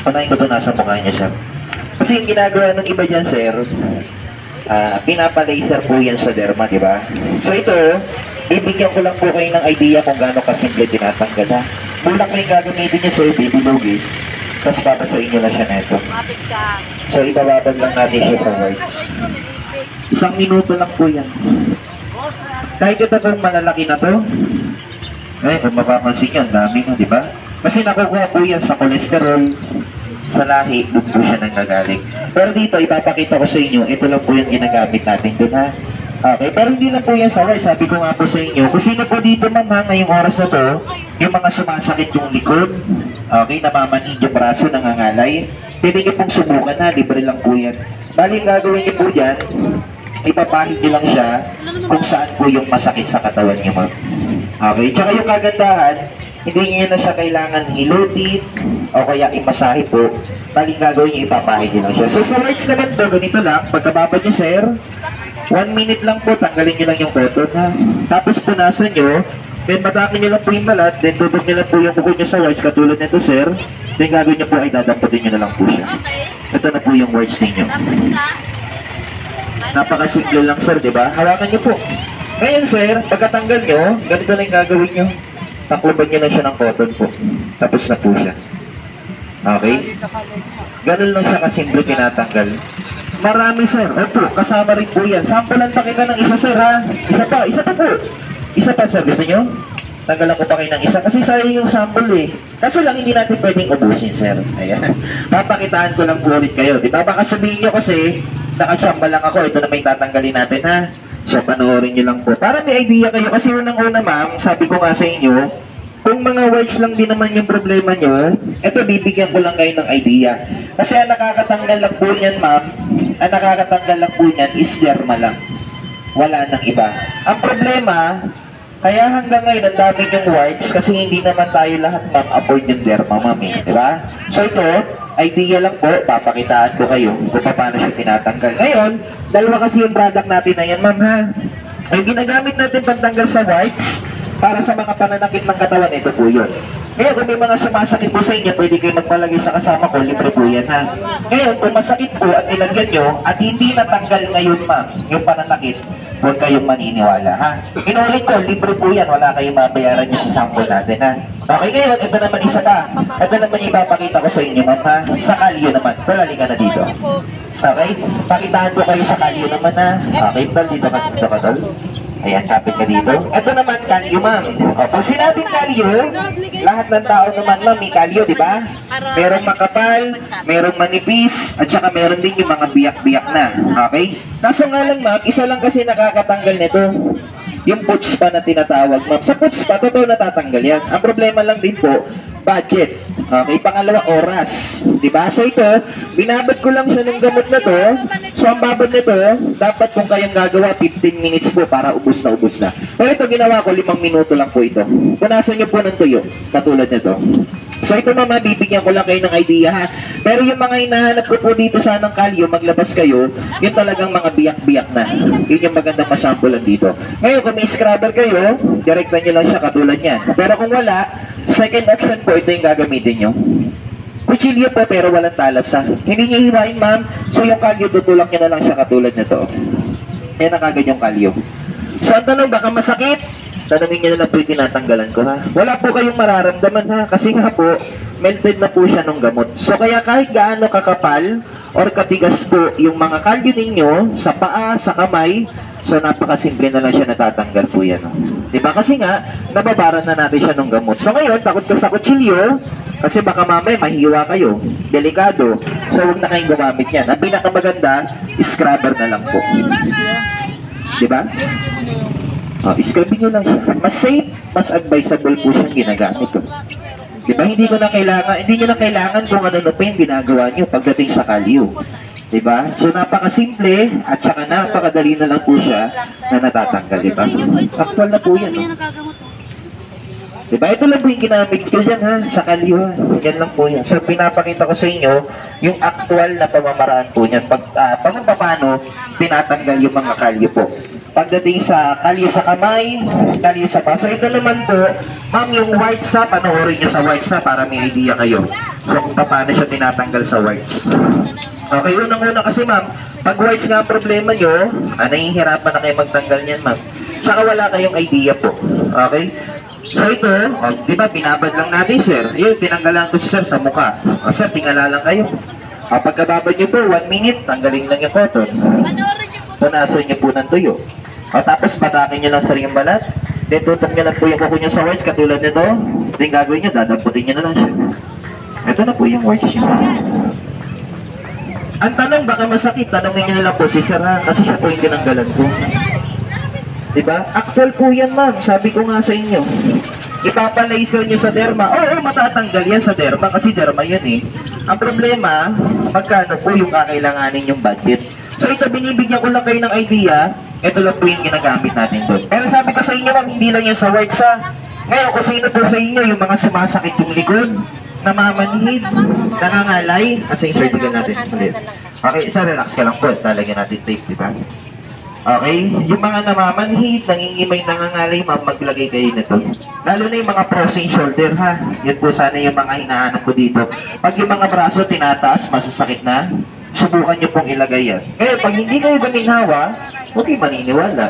Panahin ko ito nasa mukha niya, sir. Kasi yung ginagawa ng iba dyan, sir, pinapa-laser po yan sa derma, di ba? So ito, bibigyan ko lang po kayo ng idea kung gaano kasimple tinatanggal, ha? Bulak na yung gagamitin niya, sir, baby logi. Tapos papasuin nyo lang siya neto. So ibababad lang natin siya sa whites. 1 minuto lang po yan. Kahit ito pong malalaki na to, kung mapapansin nyo, ang dami na, di ba? Kasi nakukuha po yan sa cholesterol, sa lahi, doon po siya nanggagaling. Pero dito, ipapakita ko sa inyo, ito lang po yung ginagamit natin doon, ha? Okay, pero hindi lang po yan sa white. Sabi ko nga po sa inyo, kung sino po dito, ma'am, ha, ngayong oras na to, yung mga sumasakit yung likod, okay, namamanhid yung braso, nangangalay, pwede nyo pong subukan, ha, libre lang po yan. Bali, gagawin nyo po yan, ipapahid nyo lang siya kung saan po yung masakit sa katawan nyo, ma'am. Okay, tsaka yung kagandahan, hindi nyo na siya kailangan hilutin o kaya imasahe po. Bali, gagawin nyo, ipapahid nyo lang siya. So, sa whites naman to, ganito lang, pagkababad nyo, sir, 1 minute lang po, tanggalin nyo lang yung cotton, ha. Tapos punasan nyo, then matakin nyo lang po yung balat, then tutok nyo lang po yung kuko nyo sa whites, katulad nito, sir. Then gagawin nyo po ay dadamputin nyo na lang po siya. Ito na po yung whites ninyo. Napakasimple lang, sir, di ba? Hawakan nyo po. Ngayon, sir, pagkatanggal nyo, ganito lang yung gagawin nyo. Takloban nyo lang siya ng cotton po. Tapos na po siya. Okay? Ganun lang siya kasimple tinatanggal. Marami, sir. Opo, kasama rin po yan. Sampulan pa kita ng isa, sir, ha? Isa pa po. Isa pa, sir. Gusto nyo? Tanggalan ko pa kayo ng isa. Kasi sayang yung sample, eh. Kaso lang, hindi natin pwedeng ubusin, sir. Ayan. Papakitaan ko lang po ulit kayo. Di ba? Baka sabihin nyo kasi, nakachamba lang ako. Ito na may tatanggalin natin, ha? So, panoorin nyo lang po. Para may idea kayo. Kasi unang-una, ma'am, sabi ko nga sa inyo, kung mga whites lang din naman yung problema nyo, eto, bibigyan ko lang kayo ng idea. Kasi ang nakakatanggal lang po niyan, ma'am, ang nakakatanggal lang po niyan is derma lang. Wala nang iba. Ang problema, kaya hanggang ngayon ang dami yung whites kasi hindi naman tayo lahat, ma'am, afford yung derma, ma'am, eh. Diba? So ito, idea lang po, papakitaan ko kayo kung paano siya tinatanggal. Ngayon, dalawa kasi yung product natin na yan, ma'am, ha? Yung ginagamit natin pantanggal sa whites, para sa mga pananakit ng katawan, ito po yun. Ngayon, kung may mga sumasakit po sa inyo, pwede kayo magpalagay sa kasama ko, libre po yan, ha? Ngayon, kung masakit po at ilagyan nyo, at hindi natanggal ngayon, ma'am, yung pananakit, huwag kayong maniniwala, ha? Inulit ko, libre po yan, wala kayong mabayaran nyo sa sample natin, ha? Okay, ngayon, ito naman isa pa. Ito naman yung ipapakita ko sa inyo, ma'am, ha? Sa kalyo naman. Palali ka na dito. Okay? Pakitaan ko kayo sa kalyo naman, ha? Okay, tol, dito ka, tol. Ayan, kapit ka dito. Ito naman, kalyo, ma'am. O, pag sinabing kalyo, lahat ng tao naman, ma'am, may kalyo, di ba? Merong makapal, merong manipis, at saka meron din yung mga biyak-biyak na. Okay? Kaso nga lang, ma'am, isa lang kasi nakakatanggal nito. Yung puts pa na tinatawag, ma'am. Sa puts pa, totoo natatanggal yan. Ang problema lang din po, budget. Okay, pangalawa, oras. Diba? So ito, binabad ko lang siya ng gamot na to. So ang babad nito, dapat kung kayang gagawa, 15 minutes po para ubos na ubos na. Pero ito ginawa ko, 5 minuto lang po ito. Punasan nyo po ng tuyo, katulad nito. So ito mama, bibigyan ko lang kayo ng idea, ha. Pero yung mga hinahanap ko po dito sa ng kalyo, maglabas kayo, yun talagang mga biyak-biyak na. Yun yung magandang masampulan dito. Ngayon, kung may scrubber kayo, direkta nyo lang siya katulad yan. Pero kung wala, second option po, ito yung gagamitin nyo. Kutsilyo po pero walang talas, ha. Hindi nyo hiwain, ma'am. So yung kalyo, tutulak nyo na lang siya katulad nito. Yan ang kagad yung kalyo. So ang tanong, baka masakit? Tanongin nyo na lang po yung tinatanggalan ko, ha. Wala po kayong mararamdaman, ha. Kasi nga po, melted na po siya ng gamot. So kaya kahit gaano kakapal or katigas po yung mga kalyo ninyo sa paa, sa kamay, so napakasimple na lang siya natatanggal po yan. Diba? Kasi nga, nababaran na natin siya ng gamot. So ngayon, takot ka sa kutsilyo, kasi baka mamaya mahiwa kayo. Delikado. So huwag na kayong gumamit yan. Ang pinakamaganda, scrubber na lang po. Diba? Scrubbing nyo lang siya. Mas safe, mas advisable po siyang ginagamit. Diba? Hindi nyo na kailangan kung ano pa yung ginagawa nyo pagdating sa kalyo. Diba? So, napakasimple at saka napakadali na lang po siya na natatanggal. Diba? Actual na po yan. No? Diba? Ito lang po yung ginamit ko dyan, ha? Sa kalyo, ha? Yan lang po yan. So, pinapakita ko sa inyo yung actual na pamamaraan po niyan. Paano tinatanggal yung mga kalyo po. pagdating sa kalye sa kamay, kalye sa paso. Ito naman po, ma'am, yung whites sa, panoorin nyo sa whites sa para may idea kayo. So, kung paano siya tinatanggal sa whites. Okay, unang-una kasi ma'am, pag whites nga ang problema nyo, nahihirapan na kayo magtanggal niyan ma'am. Tsaka wala kayong idea po. Okay? So ito, di ba, binabad lang natin sir. Yun, tinanggalan ko si sir sa mukha. Sir, tingala lang kayo. Pagkababad nyo po, 1 minute, tanggalin lang yung cotton. Punasan nyo po ng tuyo. Tapos patakin nyo lang sir yung balat. Then tutok nyo lang po yung kuko nyo sa whites katulad nito. Then gagawin nyo, dadamputin nyo na lang siya. Ito na po yung whites nyo. Ang tanong, baka masakit, tanongin nyo na lang po si sir ha, kasi siya po yung tinanggalan ko. Diba? Actual po yan ma'am, sabi ko nga sa inyo. Ipapalaser nyo sa derma. Oo, matatanggal yan sa derma kasi derma yun eh. Ang problema, magkano po yung kakailanganin yung budget. So ito, binibigyan ko lang kayo ng idea. Ito lang po yung ginagamit natin doon. Pero sabi ko sa inyo ma'am, hindi lang yan sa works ha. Ngayon, kung sino po sa inyo yung mga sumasakit yung likod, namamanhid, nangangalay, kasi i-surgical natin ulit. Okay, isa relax ka lang po. Talagyan natin tape, di ba? Okay? Yung mga namamanhid, nangingimay, nangangalay, ma'am, maglagay kayo nito. Lalo na yung mga frozen shoulder, ha? Yun po sana yung mga hinahanap ko dito. Pag yung mga braso tinataas, masasakit na, subukan nyo pong ilagay yan. Ngayon, pag hindi kayo guminhawa, huwag kayo maniniwala.